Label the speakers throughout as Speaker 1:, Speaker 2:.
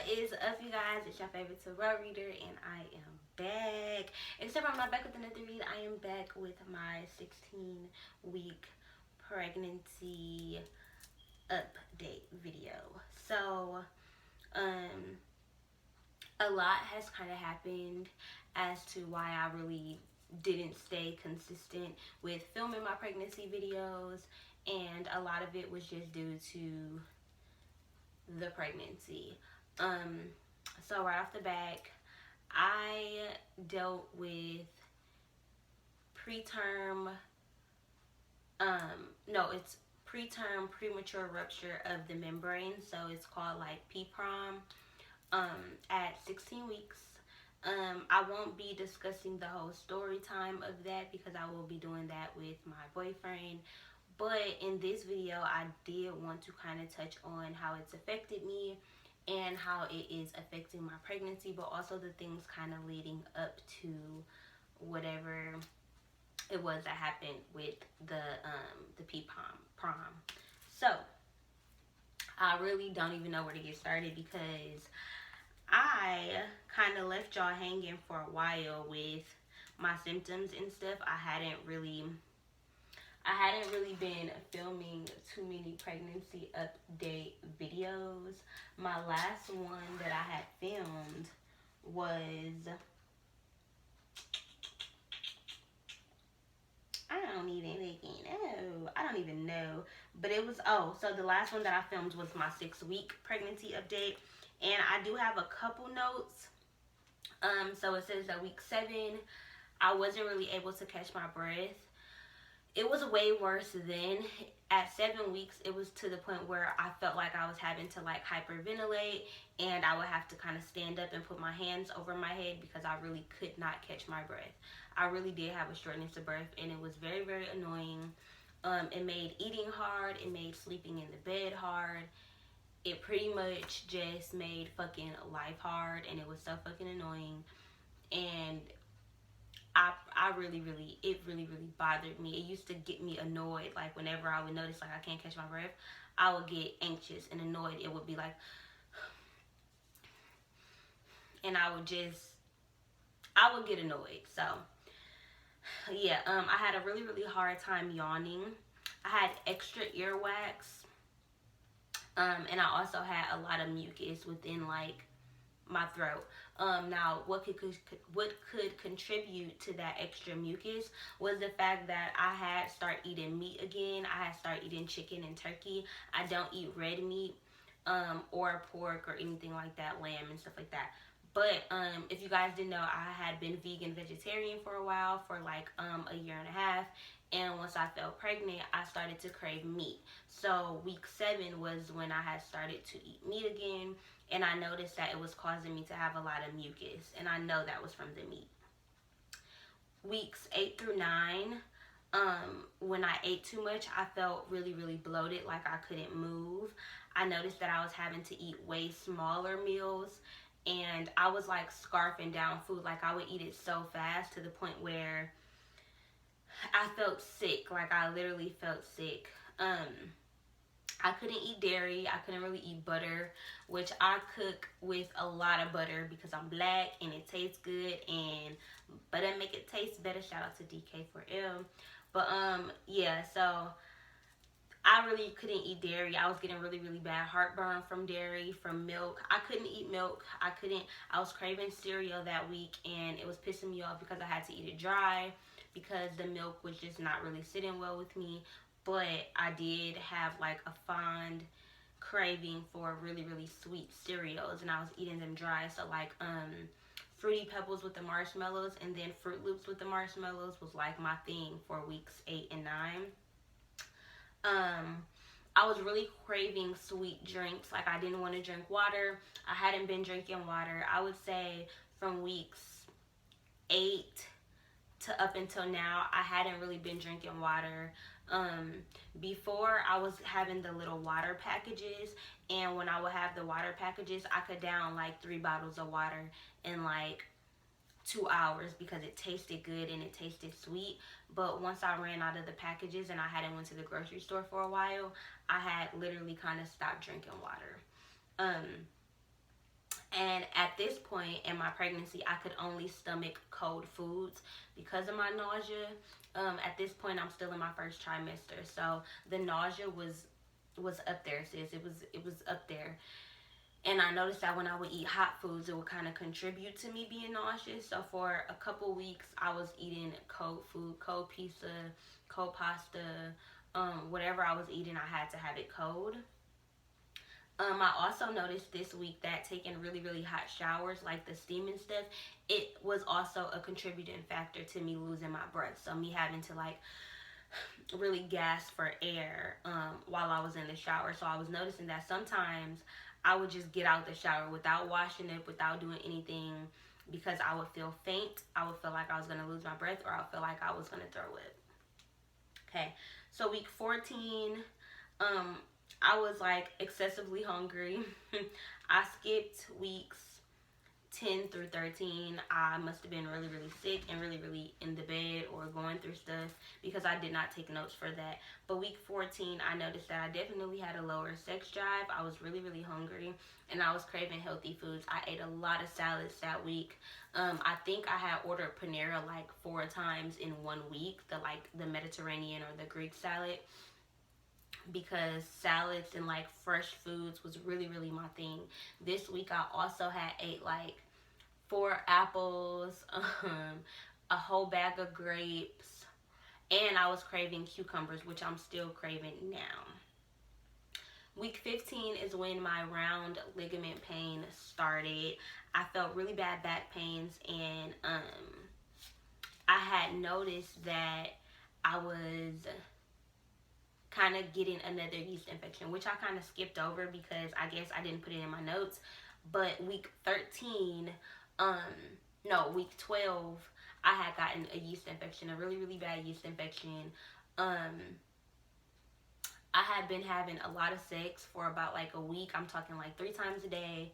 Speaker 1: What is up, you guys? It's your favorite tarot reader, and I am back. Except I'm not back with another read. I am back with my 16-week pregnancy update video. So, a lot has kind of happened as to why I really didn't stay consistent with filming my pregnancy videos, and a lot of it was just due to the pregnancy. So right off the back, I dealt with preterm, no, it's preterm premature rupture of the membrane. So it's called like Pprom, at 16 weeks. I won't be discussing the whole story time of that because I will be doing that with my boyfriend. But in this video, I did want to kind of touch on how it's affected me and how it is affecting my pregnancy, but also the things kind of leading up to whatever it was that happened with the Pprom. So I really don't even know where to get started because I kind of left y'all hanging for a while with my symptoms and stuff. I hadn't really been filming too many pregnancy update videos. My last one that I had filmed was, I don't even know. But it was, so the last one that I filmed was my 6-week pregnancy update. And I do have a couple notes. So it says that week 7, I wasn't really able to catch my breath. It was way worse then. At 7 weeks, it was to the point where I felt like I was having to like hyperventilate, and I would have to kind of stand up and put my hands over my head because I really could not catch my breath. I really did have a shortness of breath, and it was very, very annoying. It made eating hard. It made sleeping in the bed hard. It pretty much just made fucking life hard, and it was so fucking annoying. And it really bothered me. It used to get me annoyed. Like whenever I would notice like I can't catch my breath, I would get anxious and annoyed. It would be like, and I would get annoyed. So yeah, I had a really hard time yawning. I had extra earwax, and I also had a lot of mucus within like my throat. Now what could contribute to that extra mucus was the fact that I had started eating meat again. I had started eating chicken and turkey. I don't eat red meat, or pork or anything like that, lamb and stuff like that. But if you guys didn't know, I had been vegan vegetarian for a while, for like a year and a half. And once I fell pregnant, I started to crave meat. So week 7 was when I had started to eat meat again. And I noticed that it was causing me to have a lot of mucus. And I know that was from the meat. Weeks 8 through 9, when I ate too much, I felt really bloated, like I couldn't move. I noticed that I was having to eat way smaller meals. And I was like scarfing down food. Like I would eat it so fast to the point where I felt sick. Like I literally felt sick. I couldn't eat dairy. I couldn't really eat butter, which I cook with a lot of butter because I'm black and it tastes good, and butter make it taste better. Shout out to DK4L. But yeah, so I really couldn't eat dairy. I was getting really bad heartburn from dairy, from milk. I couldn't eat milk. I was craving cereal that week, and it was pissing me off because I had to eat it dry because the milk was just not really sitting well with me. But I did have like a fond craving for really sweet cereals, and I was eating them dry. So like Fruity Pebbles with the marshmallows, and then Fruit Loops with the marshmallows was like my thing for weeks 8 and 9. I was really craving sweet drinks. Like I didn't want to drink water. I hadn't been drinking water, I would say, from weeks 8 to up until now. I hadn't really been drinking water. Before, I was having the little water packages, and when I would have the water packages, I could down like 3 bottles of water in like 2 hours because it tasted good and it tasted sweet. But once I ran out of the packages and I hadn't went to the grocery store for a while, I had literally kind of stopped drinking water. And at this point in my pregnancy, I could only stomach cold foods because of my nausea. At this point, I'm still in my first trimester, so the nausea was up there, sis. It was up there. And I noticed that when I would eat hot foods, it would kind of contribute to me being nauseous. So for a couple weeks, I was eating cold food, cold pizza, cold pasta, whatever I was eating, I had to have it cold. I also noticed this week that taking really, really hot showers, like the steam and stuff, it was also a contributing factor to me losing my breath. So me having to like really gasp for air while I was in the shower. So I was noticing that sometimes I would just get out the shower without washing it, without doing anything, because I would feel faint. I would feel like I was going to lose my breath, or I would feel like I was going to throw up. Okay, so week 14, I was like excessively hungry. I skipped weeks 10 through 13. I must have been really, really sick and really, really in the bed or going through stuff because I did not take notes for that. But week 14, I noticed that I definitely had a lower sex drive. I was really, really hungry and I was craving healthy foods. I ate a lot of salads that week. I think I had ordered Panera like 4 times in 1 week, the Mediterranean or the Greek salad, because salads and like fresh foods was really, really my thing. This week I also had ate like 4 apples, a whole bag of grapes, and I was craving cucumbers, which I'm still craving now. Week 15 is when my round ligament pain started. I felt really bad back pains, and I had noticed that I was kind of getting another yeast infection, which I kind of skipped over because I guess I didn't put it in my notes. But week 13, week 12, I had gotten a yeast infection, a really, really bad yeast infection. I had been having a lot of sex for about like a week. I'm talking like 3 times a day.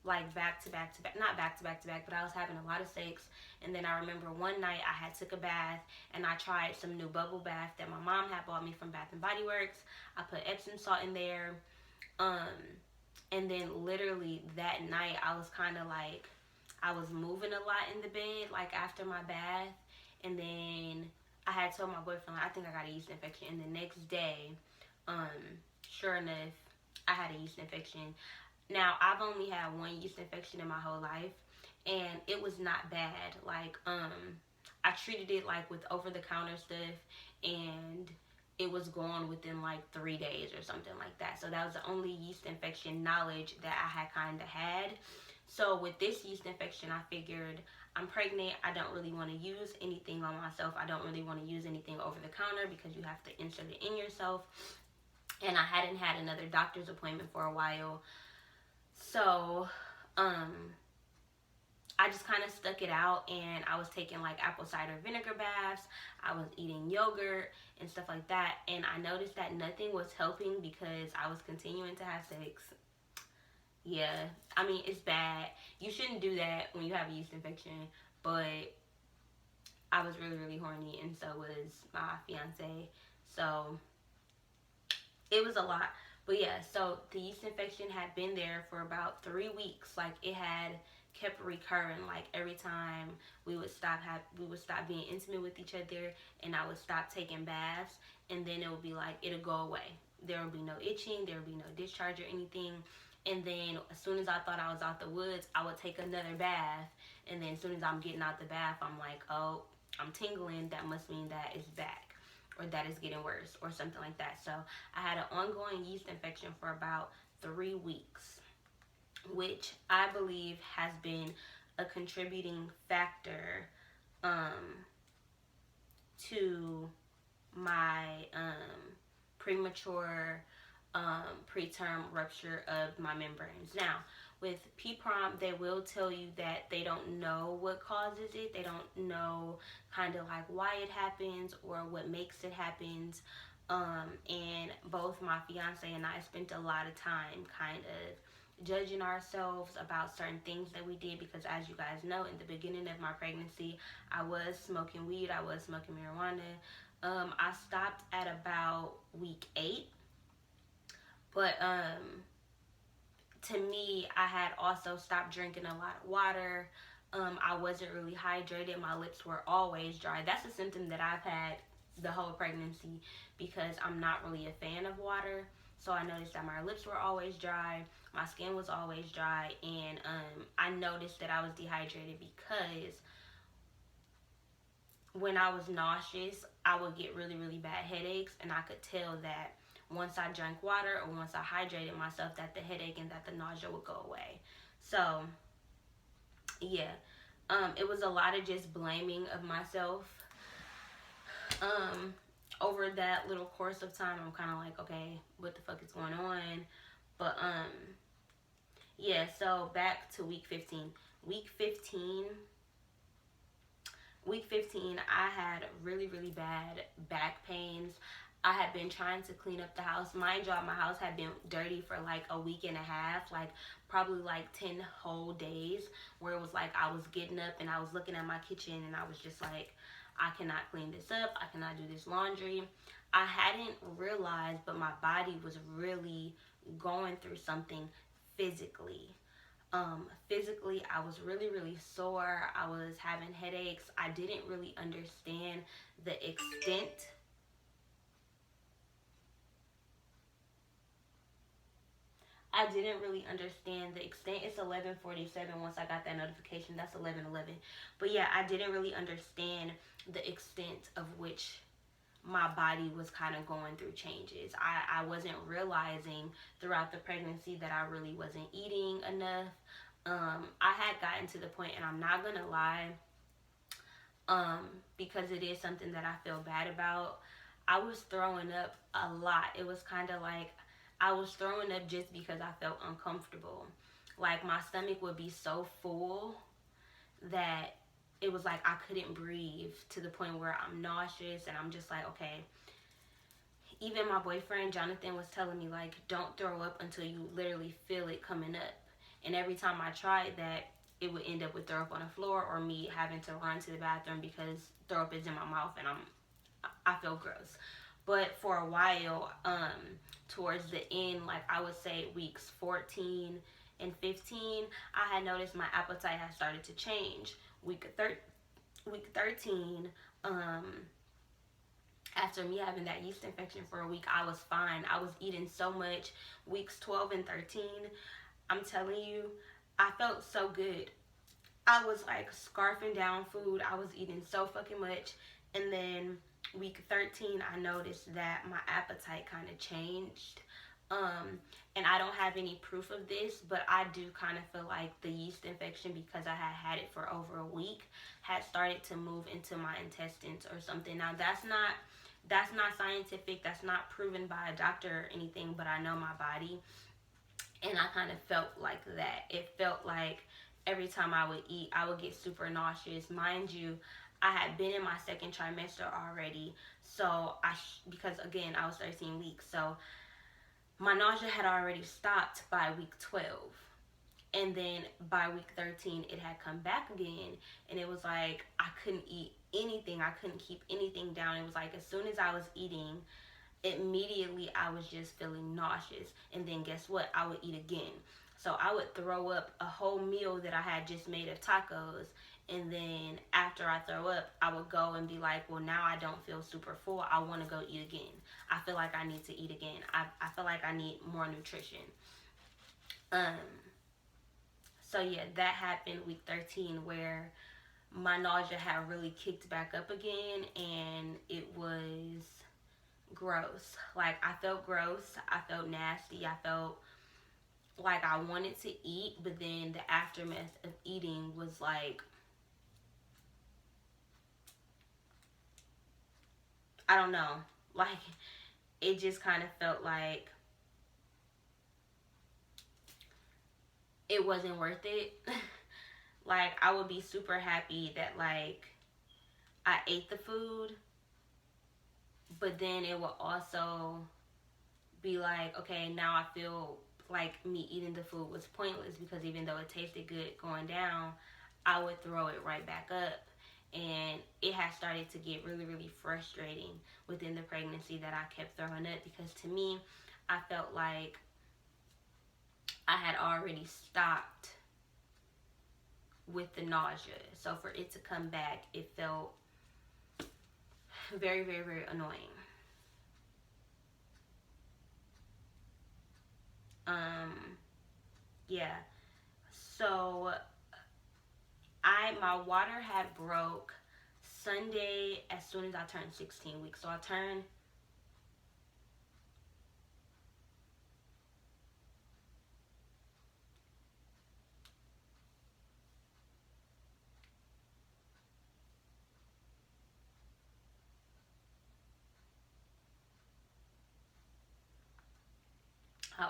Speaker 1: Like back to back to back, not back to back to back, but I was having a lot of sex. And then I remember one night I had took a bath and I tried some new bubble bath that my mom had bought me from Bath and Body Works. I put Epsom salt in there. And then literally that night I was kind of like, I was moving a lot in the bed, like after my bath. And then I had told my boyfriend, like, I think I got a yeast infection. And the next day, sure enough, I had a yeast infection. Now, I've only had 1 yeast infection in my whole life, and it was not bad. Like, I treated it like with over-the-counter stuff, and it was gone within like 3 days or something like that. So that was the only yeast infection knowledge that I had kind of had. So with this yeast infection, I figured I'm pregnant. I don't really want to use anything on myself. I don't really want to use anything over the counter because you have to insert it in yourself. And I hadn't had another doctor's appointment for a while. So, I just kind of stuck it out, and I was taking like apple cider vinegar baths. I was eating yogurt and stuff like that. And I noticed that nothing was helping because I was continuing to have sex. Yeah, I mean, it's bad. You shouldn't do that when you have a yeast infection, but I was really, really horny, and so was my fiance. So it was a lot. But yeah, so the yeast infection had been there for about 3 weeks. Like, it had kept recurring. Like, every time we would stop being intimate with each other, and I would stop taking baths, and then it would be like, it'll go away. There would be no itching, there would be no discharge or anything. And then as soon as I thought I was out the woods, I would take another bath. And then as soon as I'm getting out the bath, I'm like, oh, I'm tingling. That must mean that it's back, or that is getting worse, or something like that. So I had an ongoing yeast infection for about 3 weeks, which I believe has been a contributing factor to my premature preterm rupture of my membranes. Now, with Pprom, they will tell you that they don't know what causes it. They don't know kind of like why it happens or what makes it happen. And both my fiance and I spent a lot of time kind of judging ourselves about certain things that we did, because as you guys know, in the beginning of my pregnancy, I was smoking weed, I was smoking marijuana. I stopped at about week 8. But to me, I had also stopped drinking a lot of water. I wasn't really hydrated. My lips were always dry. That's a symptom that I've had the whole pregnancy because I'm not really a fan of water. So I noticed that my lips were always dry, my skin was always dry, and I noticed that I was dehydrated because when I was nauseous, I would get really, really bad headaches, and I could tell that once I drank water or once I hydrated myself, that the headache and that the nausea would go away. So, yeah, it was a lot of just blaming of myself. Over that little course of time, I'm kind of like, okay, what the fuck is going on? But, yeah, so back to week 15. Week 15, week 15, I had really, really bad back pains. I had been trying to clean up the house. Mind y'all, my house had been dirty for like a week and a half, like probably like 10 whole days, where it was like I was getting up and I was looking at my kitchen and I was just like, I cannot clean this up. I cannot do this laundry. I hadn't realized, but my body was really going through something physically. Physically, I was really, really sore. I was having headaches. I didn't really understand the extent. I didn't really understand the extent. It's 11:47 once I got that notification. That's 11:11. But yeah, I didn't really understand the extent of which my body was kind of going through changes. I wasn't realizing throughout the pregnancy that I really wasn't eating enough. I had gotten to the point, and I'm not gonna lie, because it is something that I feel bad about. I was throwing up a lot. It was kind of like I was throwing up just because I felt uncomfortable. Like my stomach would be so full that it was like I couldn't breathe, to the point where I'm nauseous and I'm just like, okay. Even my boyfriend Jonathan was telling me, like, don't throw up until you literally feel it coming up. And every time I tried that, it would end up with throw up on the floor or me having to run to the bathroom because throw up is in my mouth and I feel gross. But for a while, towards the end, like I would say weeks 14 and 15, I had noticed my appetite had started to change. Week 13, after me having that yeast infection for a week, I was fine. I was eating so much. Weeks 12 and 13, I'm telling you, I felt so good. I was like scarfing down food. I was eating so fucking much. And then week 13, I noticed that my appetite kind of changed. And I don't have any proof of this, but I do kind of feel like the yeast infection, because I had had it for over a week, had started to move into my intestines or something. Now that's not scientific. That's not proven by a doctor or anything, but I know my body. And I kind of felt like that. It felt like every time I would eat, I would get super nauseous. Mind you, I had been in my second trimester already. So because again, I was 13 weeks. So my nausea had already stopped by week 12. And then by week 13, it had come back again. And it was like I couldn't eat anything. I couldn't keep anything down. It was like as soon as I was eating, immediately I was just feeling nauseous. And then guess what? I would eat again. So I would throw up a whole meal that I had just made of tacos. And then after I throw up, I would go and be like, well, now I don't feel super full. I want to go eat again. I feel like I need to eat again. I feel like I need more nutrition. So yeah, that happened week 13, where my nausea had really kicked back up again, and it was gross. Like I felt gross. I felt nasty. I felt like I wanted to eat, but then the aftermath of eating was like, I don't know. Like it just kind of felt like it wasn't worth it. Like I would be super happy that like I ate the food, but then it would also be like, okay, now I feel like me eating the food was pointless, because even though it tasted good going down, I would throw it right back up. And it had started to get really, really frustrating within the pregnancy that I kept throwing up, because to me, I felt like I had already stopped with the nausea. So for it to come back, it felt very, very, very annoying. Yeah. So my water had broke Sunday as soon as I turned 16 weeks. So I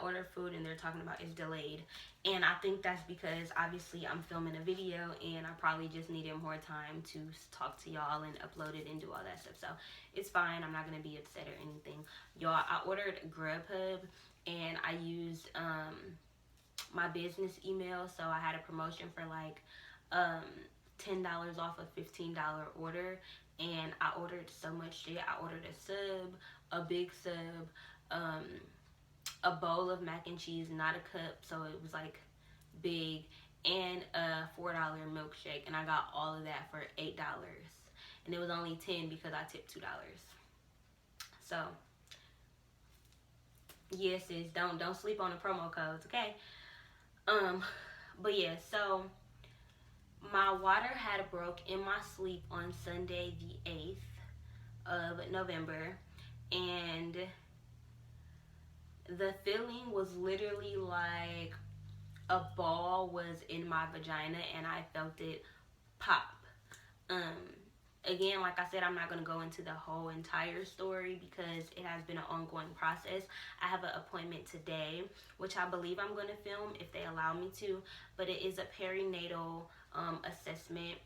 Speaker 1: ordered food and they're talking about it's delayed. And I think that's because obviously I'm filming a video and I probably just needed more time to talk to y'all and upload it and do all that stuff. So it's fine. I'm not going to be upset or anything. Y'all, I ordered Grubhub and I used my business email. So I had a promotion for like $10 off a $15 order. And I ordered so much shit. I ordered a sub, a big sub, a bowl of mac and cheese, not a cup, so it was like big, and a $4 milkshake, and I got all of that for $8, and it was only $10 because I tipped $2. So yes, sis, don't sleep on the promo codes, okay? But yeah, so my water had broke in my sleep on Sunday the 8th of November, and the feeling was literally like a ball was in my vagina and I felt it pop. Again, like I said, I'm not going to go into the whole entire story because it has been an ongoing process. I have an appointment today, which I believe I'm going to film if they allow me to, but it is a perinatal assessment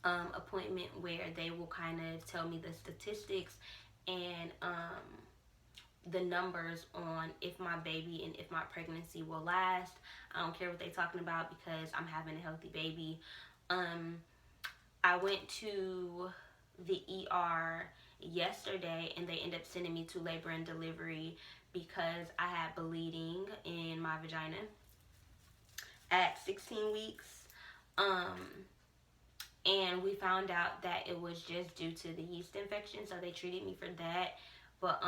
Speaker 1: appointment where they will kind of tell me the statistics and the numbers on if my baby and if my pregnancy will last. I don't care what they're talking about because I'm having a healthy baby. I went to the ER yesterday and they ended up sending me to labor and delivery because I had bleeding in my vagina at 16 weeks. And we found out that it was just due to the yeast infection, so they treated me for that. But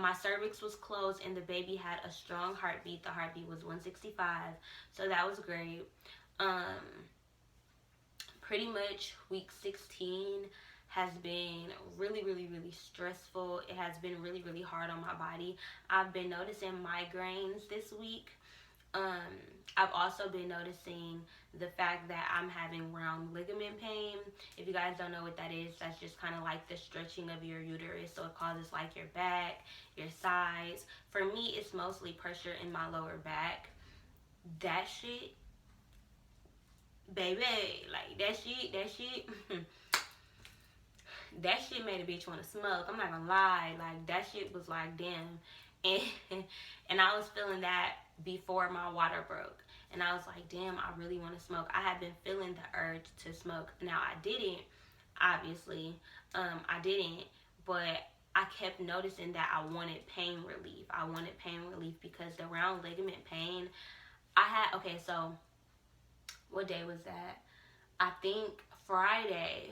Speaker 1: my cervix was closed and the baby had a strong heartbeat. The heartbeat was 165, so that was great. Pretty much week 16 has been really, really, really stressful. It has been really, really hard on my body. I've been noticing migraines this week. I've also been noticing the fact that I'm having round ligament pain. If you guys don't know what that is, that's just kind of like the stretching of your uterus. So it causes like your back, your sides. For me, it's mostly pressure in my lower back. That shit, baby, like that shit, that shit made a bitch want to smoke. I'm not gonna lie, like that shit was like damn. And I was feeling that before my water broke. And I was like, damn, I really want to smoke. I had been feeling the urge to smoke. Now, I didn't, obviously. I didn't. But I kept noticing that I wanted pain relief. I wanted pain relief because the round ligament pain, okay, so what day was that? I think Friday,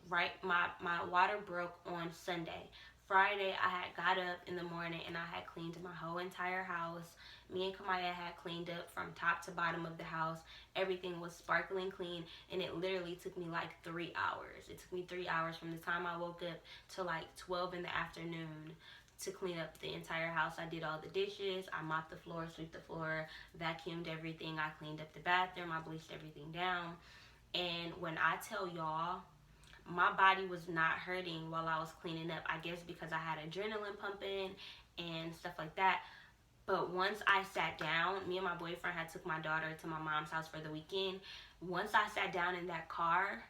Speaker 1: right, my water broke on Sunday. Friday, I had got up in the morning and I had cleaned my whole entire house. Me and Kamaya had cleaned up from top to bottom of the house. Everything was sparkling clean, and it literally took me like 3 hours. It took me 3 hours from the time I woke up to like 12 in the afternoon to clean up the entire house. I did all the dishes. I mopped the floor, swept the floor, vacuumed everything. I cleaned up the bathroom. I bleached everything down. And when I tell y'all, my body was not hurting while I was cleaning up. I guess because I had adrenaline pumping and stuff like that. But once I sat down, me and my boyfriend had took my daughter to my mom's house for the weekend. Once I sat down in that car,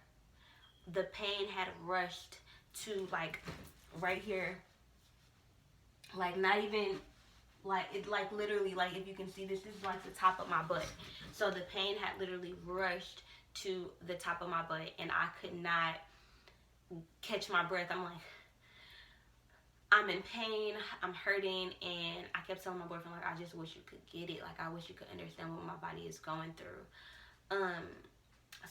Speaker 1: the pain had rushed to like right here. Like not even like it, like literally, like if you can see this is like the top of my butt. So the pain had literally rushed to the top of my butt and I could not catch my breath. I'm in pain, I'm hurting, and I kept telling my boyfriend, like, I just wish you could get it. Like, I wish you could understand what my body is going through.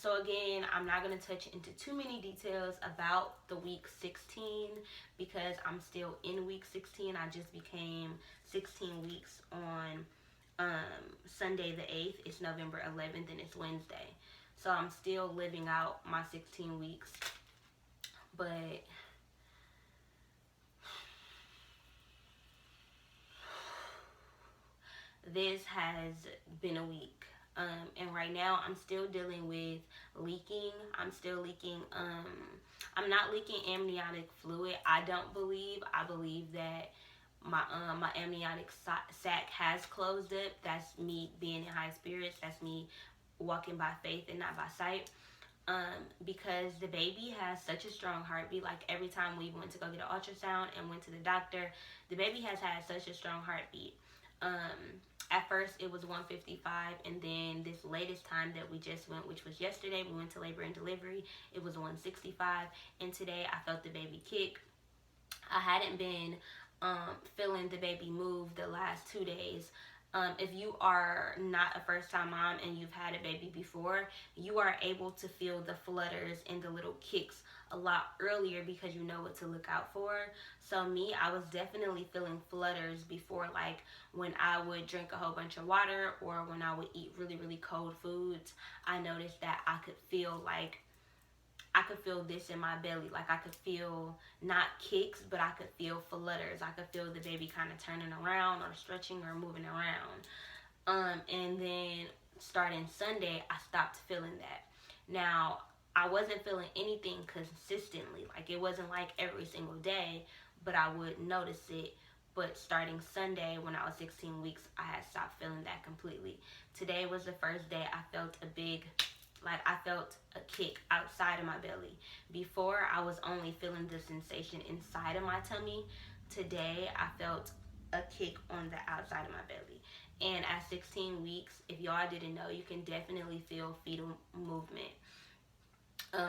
Speaker 1: So again, I'm not going to touch into too many details about the week 16 because I'm still in week 16. I just became 16 weeks on Sunday the 8th. It's November 11th and it's Wednesday. So I'm still living out my 16 weeks. But this has been a week. And right now I'm still dealing with leaking. I'm still leaking. I'm not leaking amniotic fluid. I don't believe. I believe that my amniotic sac has closed up. That's me being in high spirits. That's me walking by faith and not by sight. Because the baby has such a strong heartbeat. Like every time we went to go get an ultrasound and went to the doctor, the baby has had such a strong heartbeat. At first it was 155, and then this latest time that we just went, which was yesterday, we went to labor and delivery, it was 165, and today I felt the baby kick. I hadn't been feeling the baby move the last 2 days. If you are not a first time mom and you've had a baby before, you are able to feel the flutters and the little kicks a lot earlier because you know what to look out for. So me, I was definitely feeling flutters before, like when I would drink a whole bunch of water or when I would eat really, really cold foods. I noticed that I could feel this in my belly. Like I could feel not kicks, but I could feel flutters. I could feel the baby kind of turning around or stretching or moving around. And then starting Sunday, I stopped feeling that. Now, I wasn't feeling anything consistently. Like it wasn't like every single day, but I would notice it. But starting Sunday, when I was 16 weeks, I had stopped feeling that completely. Today was the first day I felt I felt a kick outside of my belly. Before, I was only feeling the sensation inside of my tummy. Today, I felt a kick on the outside of my belly. And at 16 weeks, if y'all didn't know, you can definitely feel fetal movement.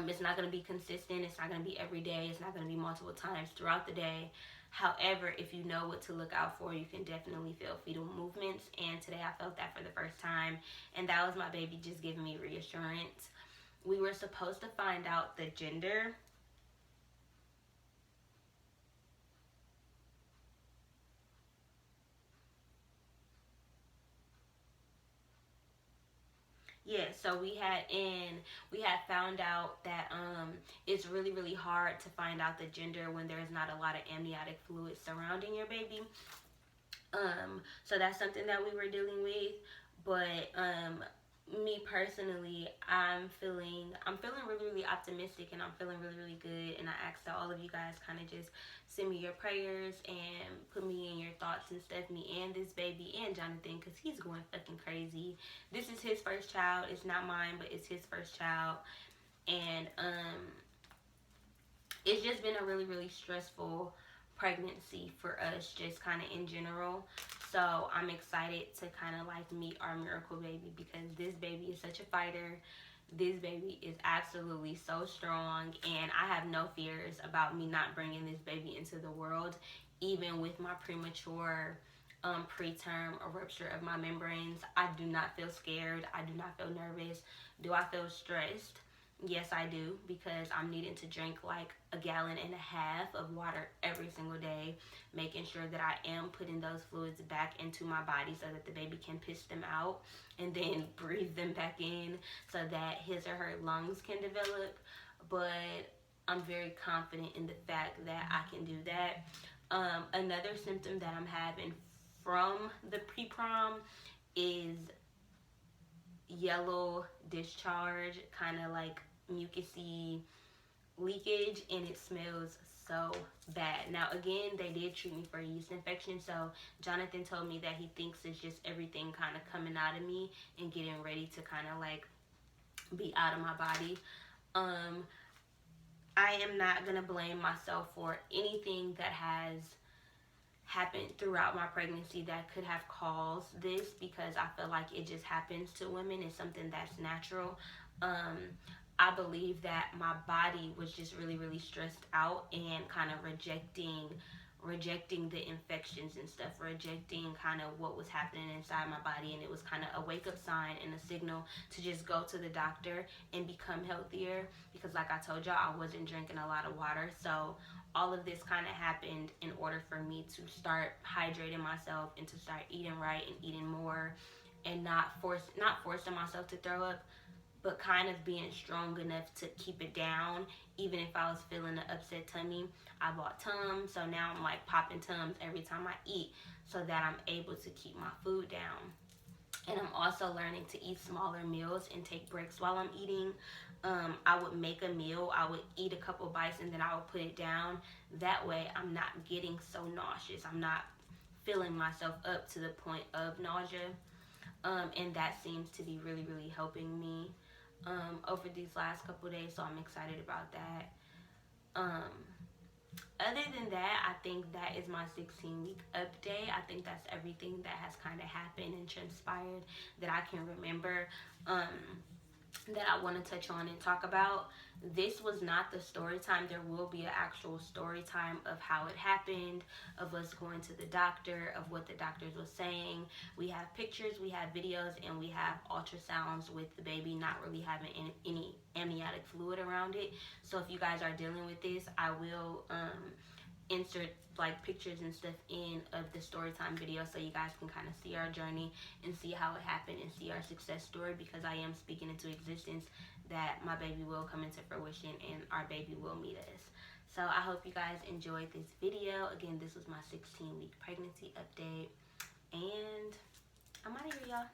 Speaker 1: It's not going to be consistent. It's not going to be every day. It's not going to be multiple times throughout the day. However, if you know what to look out for, you can definitely feel fetal movements. And today I felt that for the first time. And that was my baby just giving me reassurance. We were supposed to find out the gender. Yeah, so we had found out that it's really, really hard to find out the gender when there's not a lot of amniotic fluid surrounding your baby. So that's something that we were dealing with. But me personally, I'm feeling really, really optimistic, and I'm feeling really, really good. And I ask that all of you guys kind of just send me your prayers and put me in your thoughts and stuff, me and this baby and Jonathan, because he's going fucking crazy. This is his first child. It's not mine, but it's his first child. And it's just been a really, really stressful pregnancy for us, just kind of in general. So I'm excited to kind of like meet our miracle baby, because this baby is such a fighter. This baby is absolutely so strong, and I have no fears about me not bringing this baby into the world, even with my premature preterm or rupture of my membranes. I do not feel scared. I do not feel nervous. Do I feel stressed? Yes, I do, because I'm needing to drink like 1.5 gallons of water every single day, making sure that I am putting those fluids back into my body so that the baby can piss them out and then breathe them back in so that his or her lungs can develop. But I'm very confident in the fact that I can do that. Another symptom that I'm having from the Pprom is yellow discharge, kind of like mucusy leakage, and it smells so bad. Now again, they did treat me for a yeast infection, so Jonathan told me that he thinks it's just everything kind of coming out of me and getting ready to kind of like be out of my body. I am not gonna blame myself for anything that has happened throughout my pregnancy that could have caused this, because I feel like it just happens to women. It's something that's natural. I believe that my body was just really, really stressed out and kind of rejecting rejecting the infections and stuff, rejecting kind of what was happening inside my body. And it was kind of a wake-up sign and a signal to just go to the doctor and become healthier, because like I told y'all, I wasn't drinking a lot of water. So all of this kind of happened in order for me to start hydrating myself and to start eating right and eating more, and not forcing myself to throw up, but kind of being strong enough to keep it down. Even if I was feeling an upset tummy, I bought Tums, so now I'm like popping Tums every time I eat, so that I'm able to keep my food down. And I'm also learning to eat smaller meals and take breaks while I'm eating. I would make a meal, I would eat a couple bites, and then I would put it down. That way I'm not getting so nauseous, I'm not filling myself up to the point of nausea. And that seems to be really, really helping me over these last couple days, so I'm excited about that. Other than that, I think that is my 16-week update. I think that's everything that has kind of happened and transpired that I can remember, that I want to touch on and talk about. This was not the story time. There will be an actual story time of how it happened, of us going to the doctor, of what the doctors was saying. We have pictures, we have videos, and we have ultrasounds with the baby not really having any amniotic fluid around it. So if you guys are dealing with this, I will insert like pictures and stuff in of the story time video, so you guys can kind of see our journey and see how it happened and see our success story, because I am speaking into existence that my baby will come into fruition and our baby will meet us. So I hope you guys enjoyed this video. Again, this was my 16-week pregnancy update, and I'm out of here, y'all.